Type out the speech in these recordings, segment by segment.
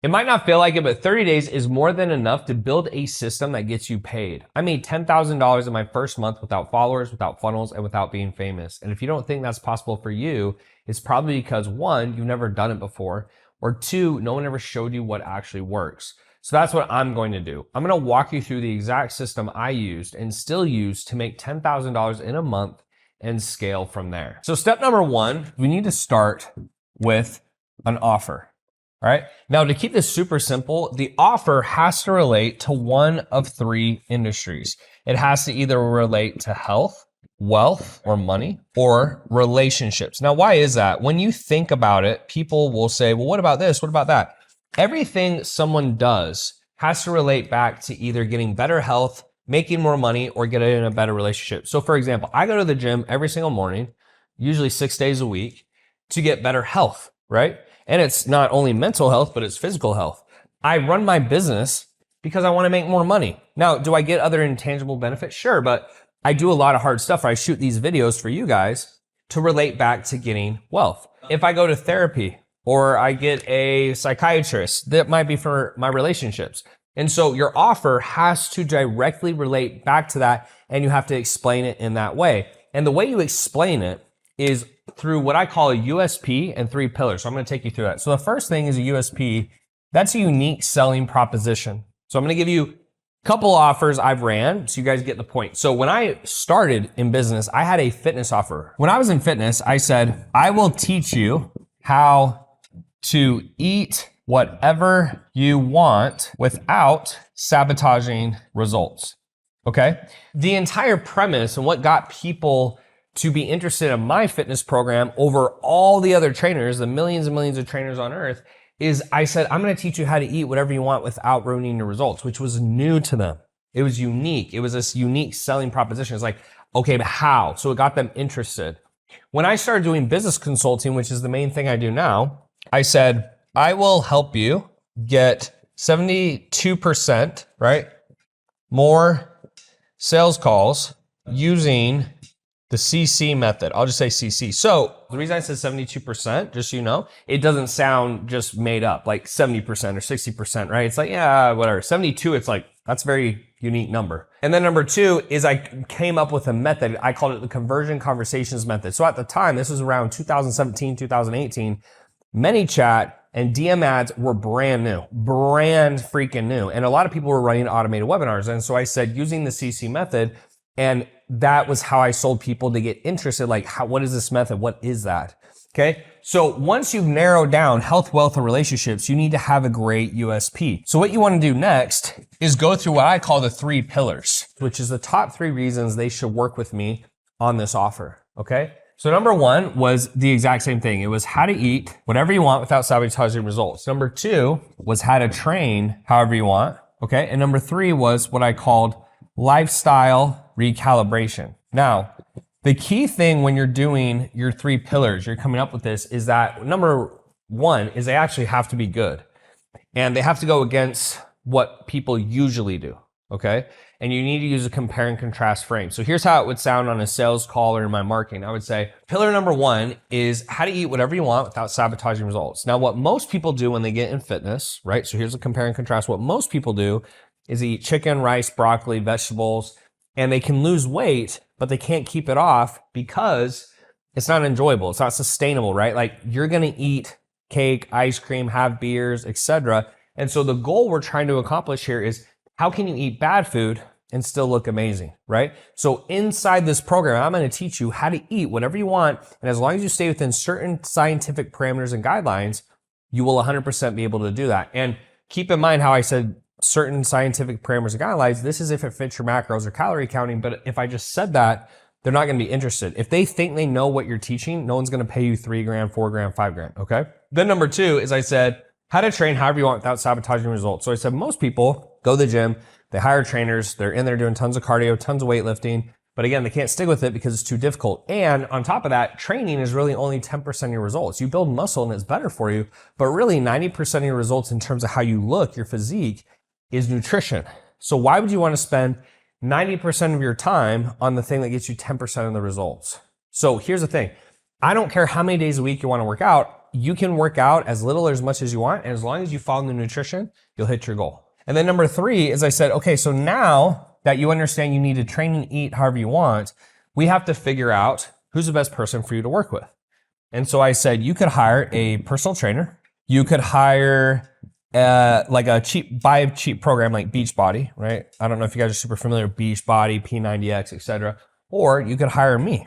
It might not feel like it, but 30 days is more than enough to build a system that gets you paid. I made $10,000 in my first month without followers, without funnels, and without being famous. And if you don't think that's possible for you, it's probably because one, you've never done it before, or two, no one ever showed you what actually works. So that's what I'm going to do. I'm going to walk you through the exact system I used and still use to make $10,000 in a month and scale from there. So step number one, we need to start with an offer. All right. Now, to keep this super simple, the offer has to relate to one of three industries. It has to either relate to health, wealth, or money, or relationships. Now, why is that? When you think about it, people will say, well, what about this? What about that? Everything someone does has to relate back to either getting better health, making more money, or getting in a better relationship. So for example, I go to the gym every single morning, usually 6 days a week, to get better health, right? And it's not only mental health, but it's physical health. I run my business because I want to make more money. Now, do I get other intangible benefits? Sure, but I do a lot of hard stuff. I shoot these videos for you guys to relate back to getting wealth. If I go to therapy or I get a psychiatrist, that might be for my relationships. And so your offer has to directly relate back to that, and you have to explain it in that way. And the way you explain it is through what I call a USP and 3 pillars. So I'm going to take you through that. So the first thing is a USP. That's a unique selling proposition. So I'm going to give you a couple offers I've ran so you guys get the point. So when I started in business, I had a fitness offer. When I was in fitness, I said, I will teach you how to eat whatever you want without sabotaging results. Okay? The entire premise and what got people to be interested in my fitness program over all the other trainers, the millions and millions of trainers on earth, is I said, I'm going to teach you how to eat whatever you want without ruining your results, which was new to them. It was unique. It was this unique selling proposition. It's like, okay, but how? So it got them interested. When I started doing business consulting, which is the main thing I do now, I said, I will help you get 72%, right? More sales calls using the CC method. I'll just say CC. So the reason I said 72%, just so you know, it doesn't sound just made up like 70% or 60%, right? It's like, yeah, whatever. 72, it's like, that's a very unique number. And then number two is I came up with a method. I called it the conversion conversations method. So at the time, this was around 2017, 2018, ManyChat and DM ads were brand new, brand freaking new. And a lot of people were running automated webinars. And so I said, using the CC method, and that was how I sold people to get interested. Like, what is this method? What is that? Okay. So once you've narrowed down health, wealth, and relationships, you need to have a great USP. So what you want to do next is go through what I call the 3 pillars, which is the top 3 reasons they should work with me on this offer. Okay. So number 1 was the exact same thing. It was how to eat whatever you want without sabotaging results. Number 2 was how to train however you want. Okay. And number 3 was what I called lifestyle recalibration. Now, the key thing when you're doing your 3 pillars, you're coming up with this, is that number 1 is they actually have to be good. And they have to go against what people usually do. Okay. And you need to use a compare and contrast frame. So here's how it would sound on a sales call or in my marketing. I would say pillar number 1 is how to eat whatever you want without sabotaging results. Now, what most people do when they get in fitness, right? So here's a compare and contrast. What most people do is eat chicken, rice, broccoli, vegetables, and they can lose weight, but they can't keep it off because it's not enjoyable. It's not sustainable, right? Like, you're going to eat cake, ice cream, have beers, etc. And so the goal we're trying to accomplish here is, how can you eat bad food and still look amazing, right? So inside this program, I'm going to teach you how to eat whatever you want. And as long as you stay within certain scientific parameters and guidelines, you will 100% be able to do that. And keep in mind how I said certain scientific parameters and guidelines. This is if it fits your macros or calorie counting. But if I just said that, they're not going to be interested. If they think they know what you're teaching, no one's going to pay you $3,000, $4,000, $5,000. Okay. Then number 2 is I said, how to train however you want without sabotaging results. So I said, most people go to the gym, they hire trainers, they're in there doing tons of cardio, tons of weightlifting. But again, they can't stick with it because it's too difficult. And on top of that, training is really only 10% of your results. You build muscle and it's better for you, but really 90% of your results in terms of how you look, your physique, is nutrition. So why would you want to spend 90% of your time on the thing that gets you 10% of the results? So here's the thing. I don't care how many days a week you want to work out. you can work out as little or as much as you want. And as long as you follow the nutrition, you'll hit your goal. And then number 3 is I said, okay, so now that you understand you need to train and eat however you want, we have to figure out who's the best person for you to work with. And so I said, you could hire a personal trainer. You could hire like buy a cheap program like Beachbody, right? I don't know if you guys are super familiar with Beachbody, P90X, etc. Or you could hire me.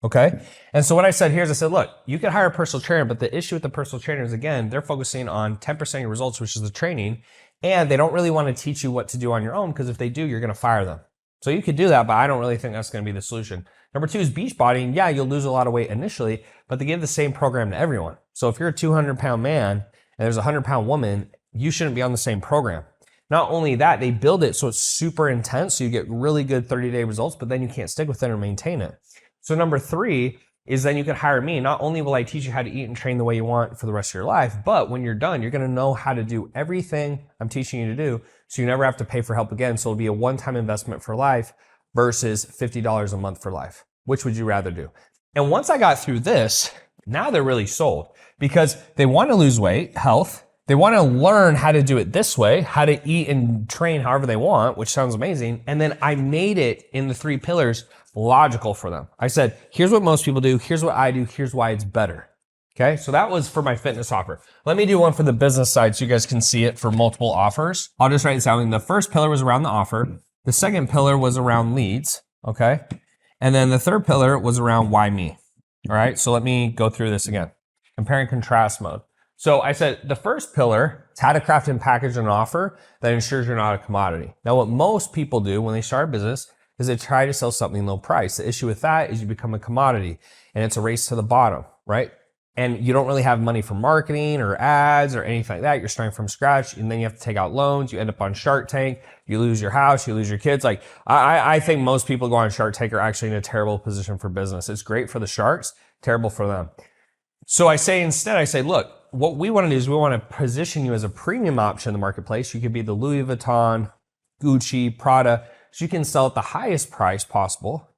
Okay. And so what I said here is I said, look, you could hire a personal trainer, but the issue with the personal trainer is, again, they're focusing on 10% of your results, which is the training. And they don't really want to teach you what to do on your own, because if they do, you're going to fire them. So you could do that, but I don't really think that's going to be the solution. Number 2 is Beachbody. And yeah, you'll lose a lot of weight initially, but they give the same program to everyone. So if you're a 200-pound man and there's a 100-pound woman, you shouldn't be on the same program. Not only that, they build it so it's super intense, so you get really good 30-day results, but then you can't stick with it or maintain it. So number 3 is then you can hire me. Not only will I teach you how to eat and train the way you want for the rest of your life, but when you're done, you're going to know how to do everything I'm teaching you to do, so you never have to pay for help again. So it'll be a one-time investment for life versus $50 a month for life. Which would you rather do? And once I got through this, now they're really sold, because they want to lose weight, health. They want to learn how to do it this way, how to eat and train however they want, which sounds amazing. And then I made it in the 3 pillars logical for them. I said, here's what most people do. Here's what I do. Here's why it's better. Okay. So that was for my fitness offer. Let me do one for the business side so you guys can see it for multiple offers. I'll just write this down. The first pillar was around the offer. The second pillar was around leads. Okay. And then the third pillar was around why me. All right. So let me go through this again. Compare and contrast mode. So I said the first pillar is how to craft and package an offer that ensures you're not a commodity. Now, what most people do when they start a business is they try to sell something low price. The issue with that is you become a commodity and it's a race to the bottom, right? And you don't really have money for marketing or ads or anything like that. You're starting from scratch, and then you have to take out loans. You end up on Shark Tank. You lose your house. You lose your kids. Like I think most people go on Shark Tank are actually in a terrible position for business. It's great for the sharks, terrible for them. So I say instead, I say, look, what we want to do is we want to position you as a premium option in the marketplace. You could be the Louis Vuitton, Gucci, Prada, so you can sell at the highest price possible.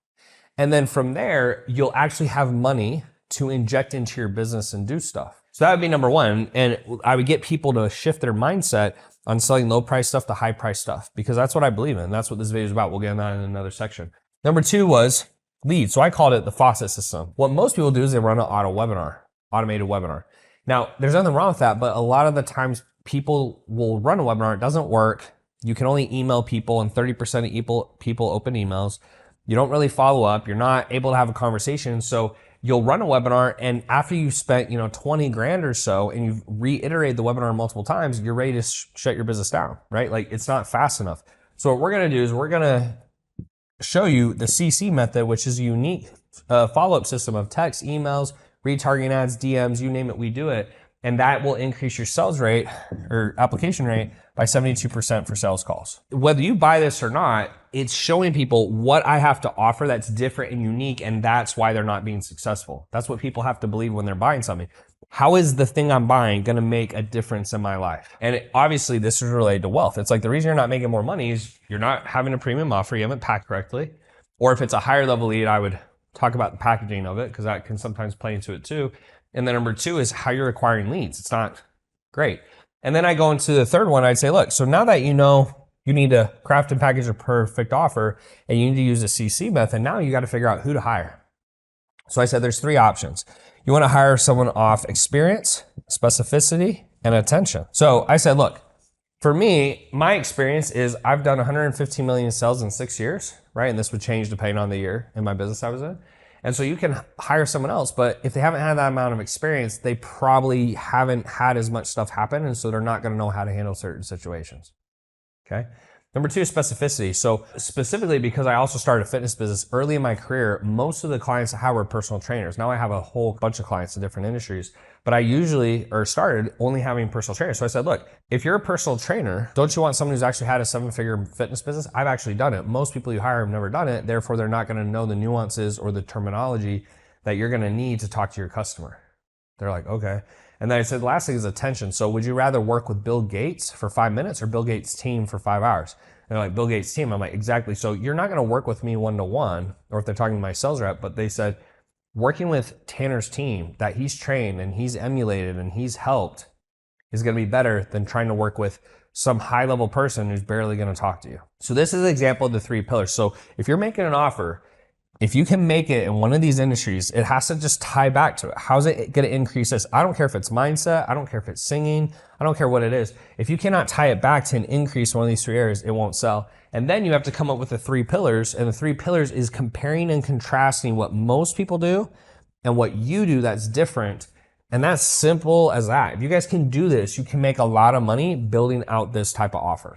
And then from there, you'll actually have money to inject into your business and do stuff. So that would be number 1. And I would get people to shift their mindset on selling low price stuff to high price stuff, because that's what I believe in. That's what this video is about. We'll get into that in another section. Number 2 was lead. So I called it the faucet system. What most people do is they run an automated webinar. Now, there's nothing wrong with that, but a lot of the times people will run a webinar. It doesn't work. You can only email people, and 30% of people open emails. You don't really follow up. You're not able to have a conversation. So you'll run a webinar, and after you've spent 20 grand or so and you've reiterated the webinar multiple times, you're ready to shut your business down, right? Like, it's not fast enough. So what we're going to do is we're going to show you the CC method, which is a unique follow-up system of text, emails, retargeting ads, DMs, you name it, we do it. And that will increase your sales rate or application rate by 72% for sales calls. Whether you buy this or not, it's showing people what I have to offer that's different and unique, and that's why they're not being successful. That's what people have to believe when they're buying something. How is the thing I'm buying going to make a difference in my life? And obviously this is related to wealth. It's like the reason you're not making more money is you're not having a premium offer, you haven't packed correctly. Or if it's a higher level lead, I would talk about the packaging of it, because that can sometimes play into it too. And then number 2 is how you're acquiring leads. It's not great. And then I go into the third one. I'd say, look, so now that you know you need to craft and package a perfect offer and you need to use the CC method, now you got to figure out who to hire. So I said there's 3 options. You want to hire someone off experience, specificity, and attention. So I said, look, for me, my experience is I've done 115 million in sales in 6 years, right? And this would change depending on the year in my business I was in. And so you can hire someone else, but if they haven't had that amount of experience, they probably haven't had as much stuff happen. And so they're not going to know how to handle certain situations. Okay. Number 2 is specificity. So specifically, because I also started a fitness business early in my career, most of the clients I had were personal trainers. Now I have a whole bunch of clients in different industries, but I started only having personal trainers. So I said, look, if you're a personal trainer, don't you want someone who's actually had a 7-figure fitness business? I've actually done it. Most people you hire have never done it. Therefore, they're not going to know the nuances or the terminology that you're going to need to talk to your customer. They're like, okay. And then I said, the last thing is attention. So would you rather work with Bill Gates for 5 minutes or Bill Gates' team for 5 hours? And they're like, Bill Gates' team. I'm like, exactly. So you're not going to work with me one-to-one, or if they're talking to my sales rep, but they said, working with Tanner's team that he's trained and he's emulated and he's helped is going to be better than trying to work with some high level person who's barely going to talk to you. So this is an example of the 3 pillars. So if you're making an offer, if you can make it in one of these industries, it has to just tie back to it. How's it going to increase this? I don't care if it's mindset. I don't care if it's singing. I don't care what it is. If you cannot tie it back to an increase in one of these 3 areas, it won't sell. And then you have to come up with the 3 pillars. And the 3 pillars is comparing and contrasting what most people do and what you do that's different. And that's simple as that. If you guys can do this, you can make a lot of money building out this type of offer.